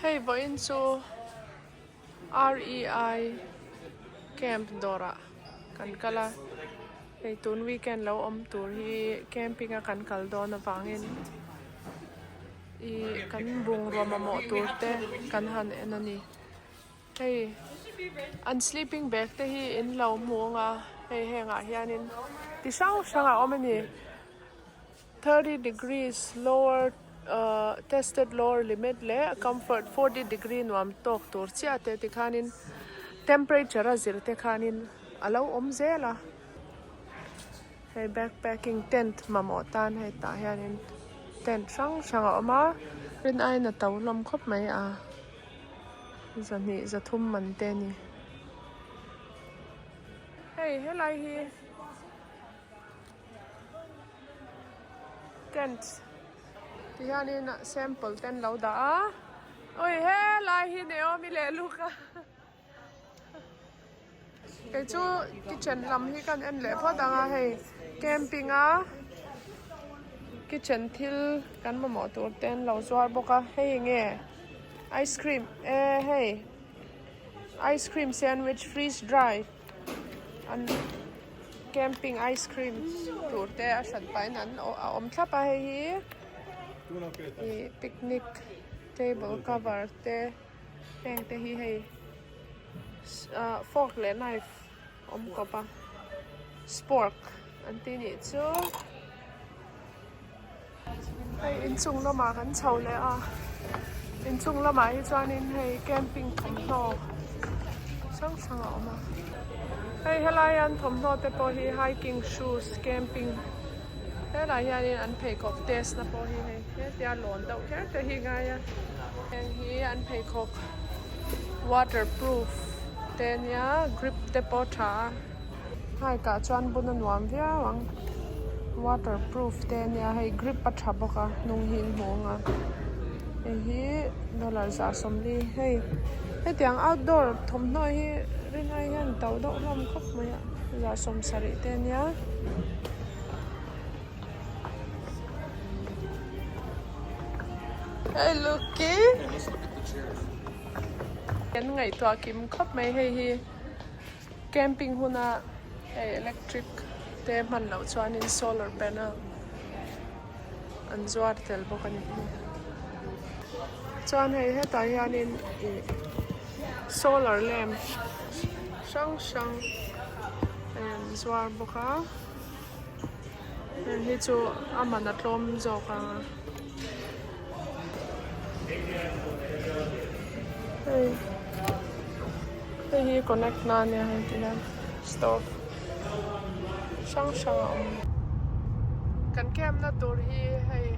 Hey, voin chu REI Camp Dora kan kala hey tun weekend lo tur hi camping a kan kal do na wangin I kan bung roma mo tur te kan han enani hey an sleeping bag te hi in lo muanga hey henga hianin ti shanga omani 30 degrees lower tested lower limit le comfort 40 degree nuam tok tur chia te ti khanin temperature a zir te khanin alo om zela hey backpacking tent mamo tan hey ta hianin tent shanga oma rin ai na tawlom khop mai a zani zathum man te ni hey helai hi tent ti hianin sample ten lo da oi he lai hi Naomi le luka cái chú kitchen lam hi kan en le pho danga hei camping a kitchen thil kan mo tur ten lo zwar boka hei nge ice cream hey ice cream sandwich freeze dry and camping ice cream tur te a san pai nan om thapa hei hi picnic table cover te peng te hi hei fork le knife om kopa spork antini chu hey in chung lama kan chho le a in chung lama hi chuanin hei camping thomhnaw sang oma hey helai an thomhnaw te po hi hiking shoes camping helai hianin an phei khop test na po hi hei he tia lon deuh her te hi ngai a heng hi an phei khop waterproof tenya grip te po tha hai ka chuan bun an nuam via wang waterproof tenya hei grip pa tha boka nung hin honga hi dollar za somli hei tiang outdoor thomhnaw hi ringai hian tau deuh hlom khop mai za som sari tenya hey looky en ngai tua kim khop mai hei hi camping huna hey electric te man lo chuanin solar panel an zuar tel bokani chuan hei heta hianin solar lamp shang en zuar boka en hi chu amana tlom zoka hey hi connect na nia hei tinan stove shang kan kem na tur hi hei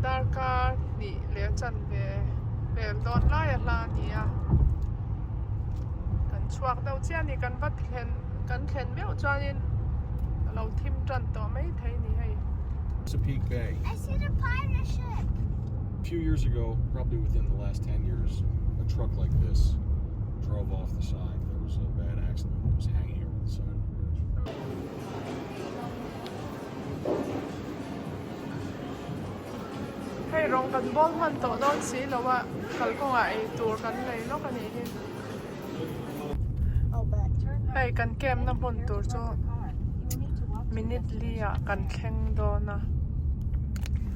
darka ni le chan ve vel don la ya la nia kan chuak deuh chian ni kan vat thlen meu chuanin lo thim tran to mai thei ni hei Chesapeake Bay. I see the pirate ship. A few years ago, probably within the last 10 years, a truck like this drove off the side. There was a bad accident. It was hanging over the side of the bridge. hey rong kan bol man to don si lo wa kal ko ai tur kan nei lo kan ni Oh, but turn right. hey kan kem na bon tur chu You will need to walk. minute lia kan thleng do na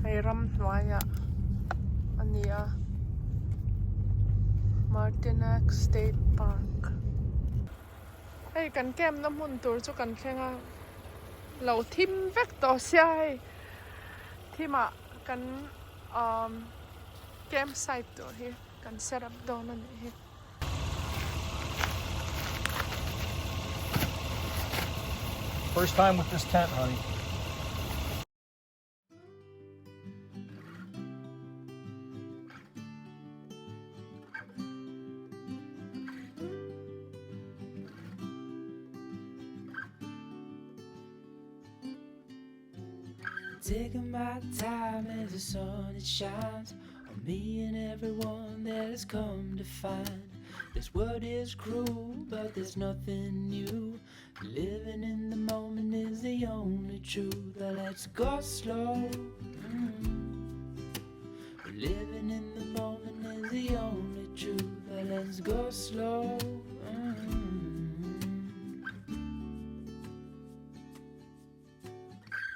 hey Ramhnuaiah ania Martinac State Park hey kan kem na mun tur chu kan thlenga lo thim vek to sia hey thima kan campsite to hi kan set up do na ni hi First time with this tent, honey. taking my time as the sun it shines on me and everyone that has come to find. This world is cruel, but there's nothing new. Living in the moment is the only truth. Well, let's go slow. Living in the moment is the only truth. Well, let's go slow.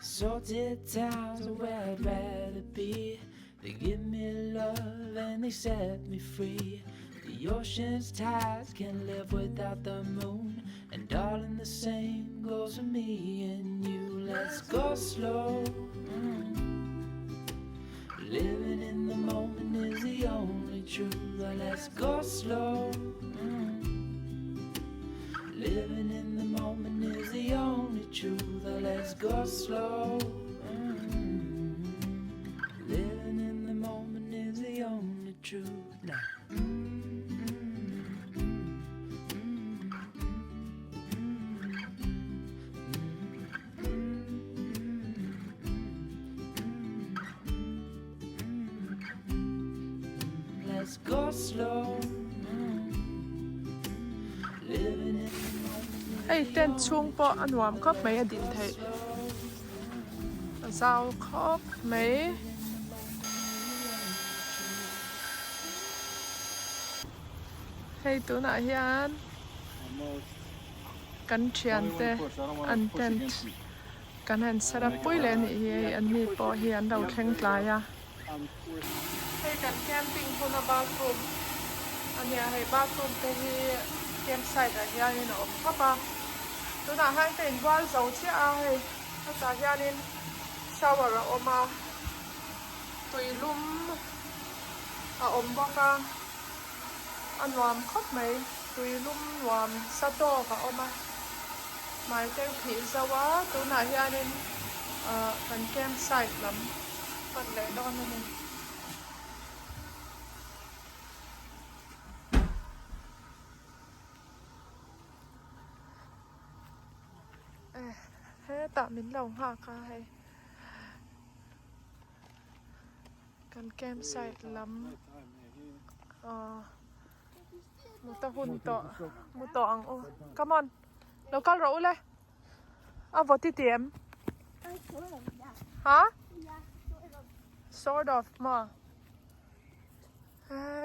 Salted towns are where I'd rather be. They give me love and they set me free. The ocean's tides can't live without the moon. And darling, the same goes for me and you. Let's go slow. Living in the moment is the only truth. Let's go slow. Living in the moment is the only truth. Let's go slow. Living in the moment is the only truth. Now. Let's go slow. Living in the moment. Hey, ten chung po an nuam khop mai a din thei. A zau khop mai. Hey, tu na hian. Kan thian te an tent. Kan han sarap pui le ni hi an ni po hi an dau thleng tlaya. Hey, kan camping huna bathroom. Ania hey bathroom te hi campsite a hian in om khapa. Tu na hai te in wal zau chi a hey. Ta hian in shower a oma. Tui lum a om boka. An nuam khop mai. Tui lum nuam sa to ka oma. Mai te phi zawa tu na hian in kan campsite lam. Kan le don ni. Hey, ta min lau ha ka hai. Kan campsite lam. Muta hun to. Muta ang o. Come on. Local ro le. A voti tiem. Ha? Sort of ma.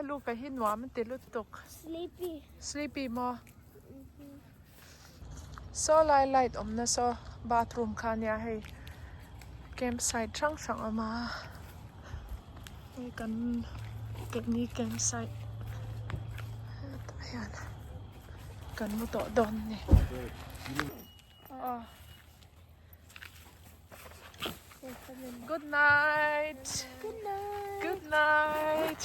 Lu ka hinwa man ti lutuk. Sleepy mo. So light om na so bathroom kanya hey campsite chang ama hey kan ni campsite ayan kan mo to don ni good night good night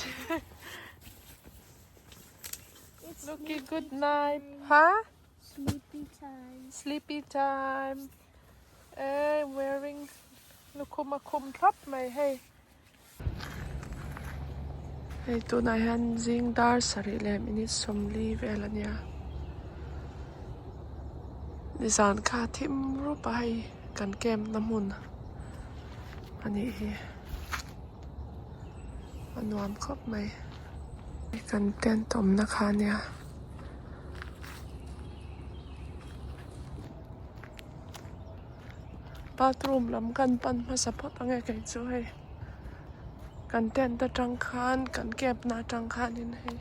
Looky good night huh Sleepy time. Wearing lukumakum top may hey. Hey, tu na yan zing dar sari lem ini somli velanya. Design ka tim rupai kan kem namun. Ani hi. Anuam kop may. Kan tentom na kanya. Bathroom lam kan pan ma support angai kai chu hai kan ten ta tang khan kan kep na tang khan in hai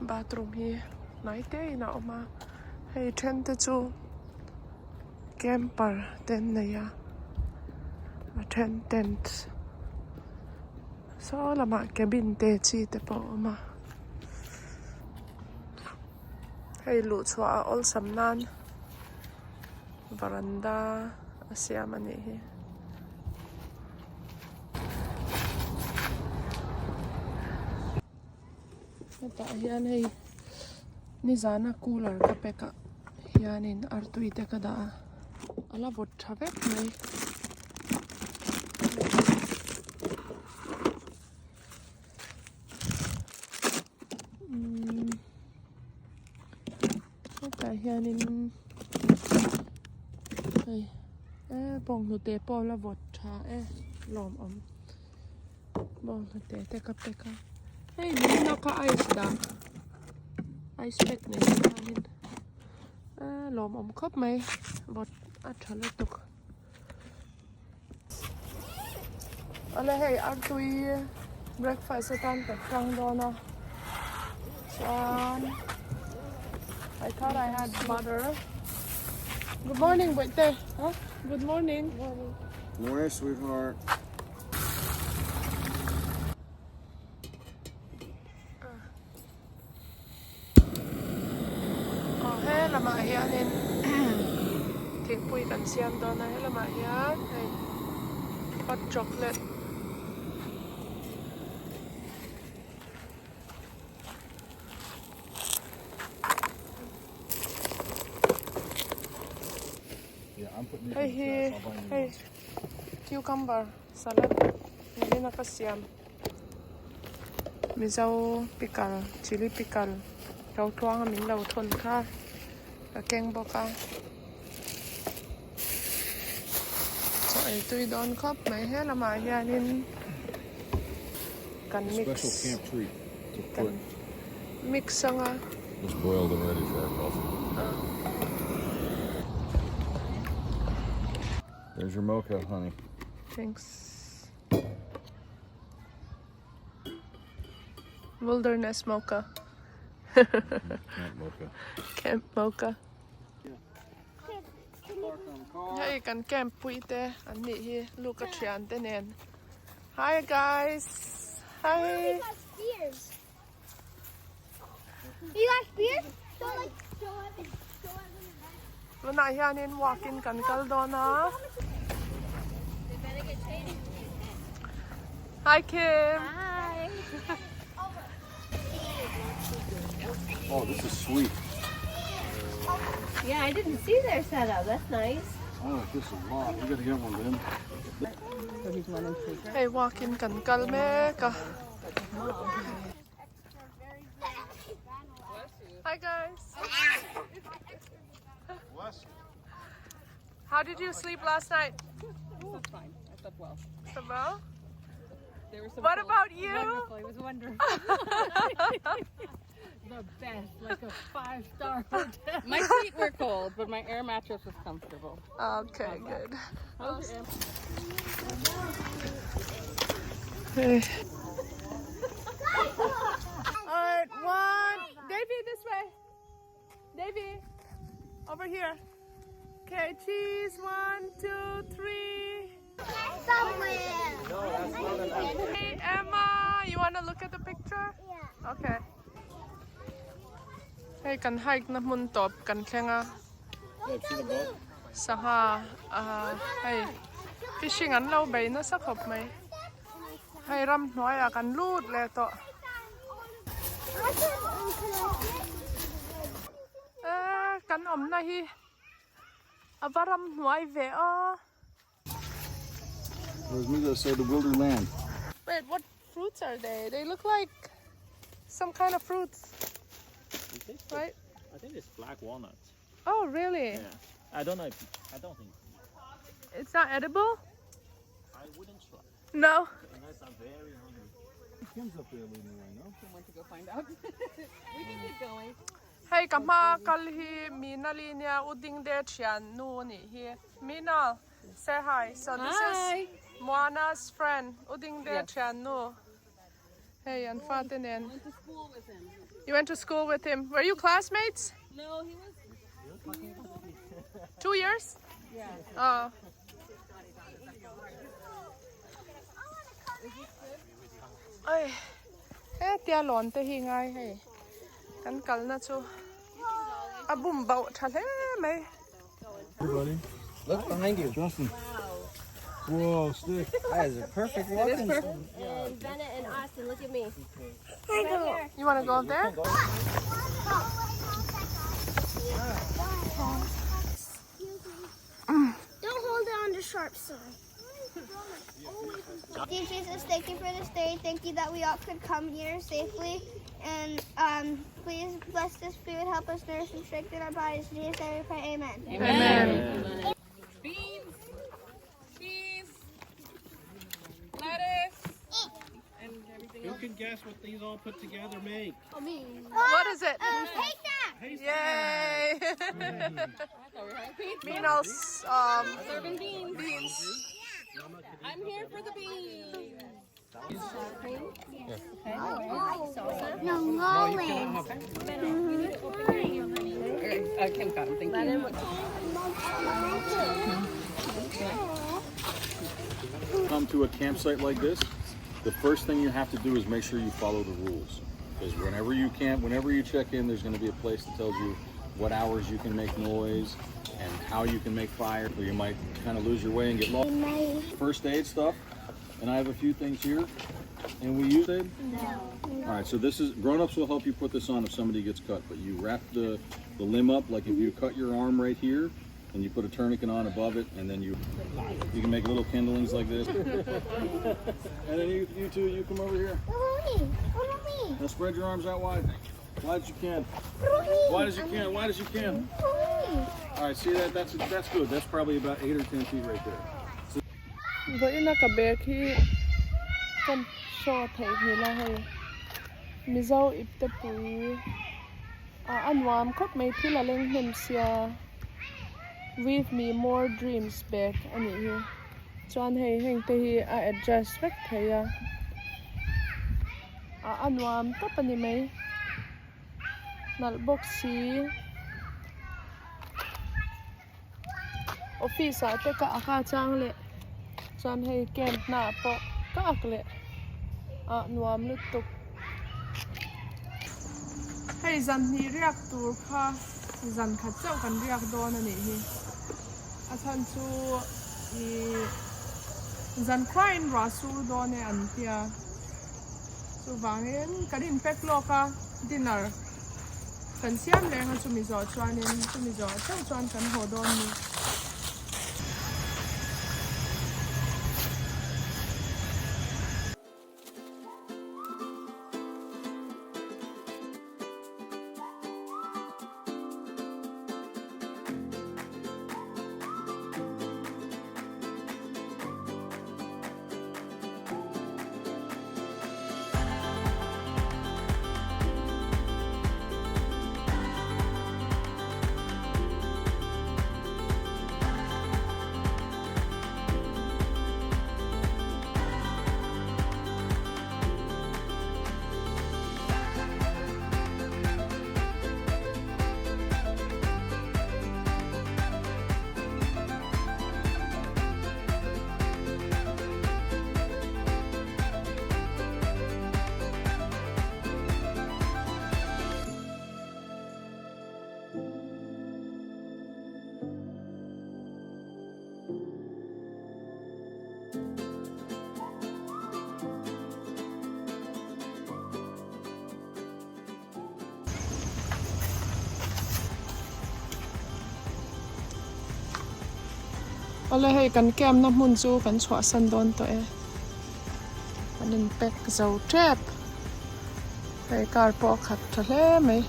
bathroom hi nai te na oma hei then te chu camper ten na ya a then tent so lama cabin te chi te po oma hei lu chua all samnan veranda Asia mani hi. Ta hian hei nizana cooler ka peka hianin artui te ka da ala vot thavek mai ta hianin hei bong nu te po la vot cha lom bong nu te te ka hey ni na ka ice da ice pack ne hanin lom khop mai vot athala tuk ala hey artui breakfast tan ta kang do na I thought I had butter. Good morning, Butte. Huh? Good morning. Morning, sweetheart. Oh, hey, lama hianin. Thing Puii kan siam do na hey lama hian. Hey, hot chocolate. Yeah, I'm putting Hey, hey, cucumber salad. Hindi na kasiyam. Mizaw pickle, chili pickle. Rau tuang aming lau thon ka. Keng boka. So ay tuy don kop may hela ma yanin kan mix. Special camp treat to Kan put. mix nga. It's boiled and ready for our coffee. There's your mocha, honey. Thanks. Wilderness mocha. Camp mocha. Camp mocha. Hey, kan camp Puii te an ni hi luka trian te nen. Hi guys. Hi. You got spears. You got spears? So like, Luna hianin walk-in kan kaldona. Hi Kim. Hi. Oh, this is sweet. Yeah, I didn't see their setup. That's nice. I like this a lot. You gotta get one, Ben. Hey, walk-in kan kalme ka. Hi guys. How did you sleep last night? That's fine. I slept well. Slept well? There were some What cold- about you? Wonderful. It was wonderful. The best, like a 5-star hotel. My feet were cold, but my air mattress was comfortable. Okay, good. How was your air? Hey. Alright, one. Davy, this way. Davy, over here. Okay, cheese. 1, 2, 3. Somewhere. Hey, Emma, you want to look at the picture? Yeah. Okay. Hey, kan hike na mun top kan klenga Yeah, see the boat? saha hey fishing an lau bay na sa khop mai. Hey, Ramhnuaiah kan lut le to. Kan om na hi. Ava Ramhnuaiah ve a. There's me that say the wilder land. Wait, what fruits are they? They look like some kind of fruits, right? I think it's black walnuts. Oh, really? Yeah. I don't know. I don't think. It's not edible? I wouldn't try No. unless I'm very hungry. Kim's up there leading the way, no? I went to go find out. We can keep going. Hey, kama kalhi Mina linya uding de chian nu ni hi. Mina, say hi. So this is Moana's friend. Uding de chian nu. Hey, and Fatinen. Went to school with him. You went to school with him. Were you classmates? No, he was. 2 years? Yeah. Oh. Ay, tia lon te hi ngai hey. Kan kal na chu. Abum bau thale mai. Hey, buddy. Look behind you. Justin. Whoa, stick. That is a perfect walking. And Bennett and Austin, look at me. You want to go up there? Don't hold it on the sharp side. Dear Jesus, thank you for this day. Thank you that we all could come here safely. And please bless this food, help us nourish and strengthen our bodies. In Jesus' name we pray, amen. Amen. guess what these all put together make? What is it? Haystack! Yay! Minos Serving beans. beans. I'm here for the beans. No, Nolan. Kim got him. Thank you. Come to a campsite like this, the first thing you have to do is make sure you follow the rules. Because whenever you check in, there's going to be a place that tells you what hours you can make noise and how you can make fire, or you might kind of lose your way and get lost. First aid stuff, and I have a few things here. And we use it? No. All right, so this is, grown-ups will help you put this on if somebody gets cut, but you wrap the limb up, like if you cut your arm right here, and you put a tourniquet on above it, and then you can make little kindlings like this. And then you two, you come over here. Now spread your arms out wide. Wide as you can. Wide as you can, wide as you can. All right, see that? That's good. That's probably about 8 or 10 feet right there. Vậy là cả bé khi con cho thấy thế là hay mi dâu ít tập Puii anh làm khóc mấy thứ là lên hình xia with me more dreams back anh ấy cho anh hay hình thì adjust back thấy anh làm tập anh ấy mấy nal boxy office te ka aka chang le chan hay camp na po ka akle nuam lu tuk hay zan ni riak tur kha zan kha chau kan riak don ani hi athan chu i zan khwain rasul don e an tia chu wangin kadin pek loka dinner kan siam le ha chu mi zo chuanin chu mi zo chau chuan kan ho don ni Ole hei kan kem na hmun chu kan chhuah san dawn to e kan in pek zo trap hei kar pawh khat tha hle mai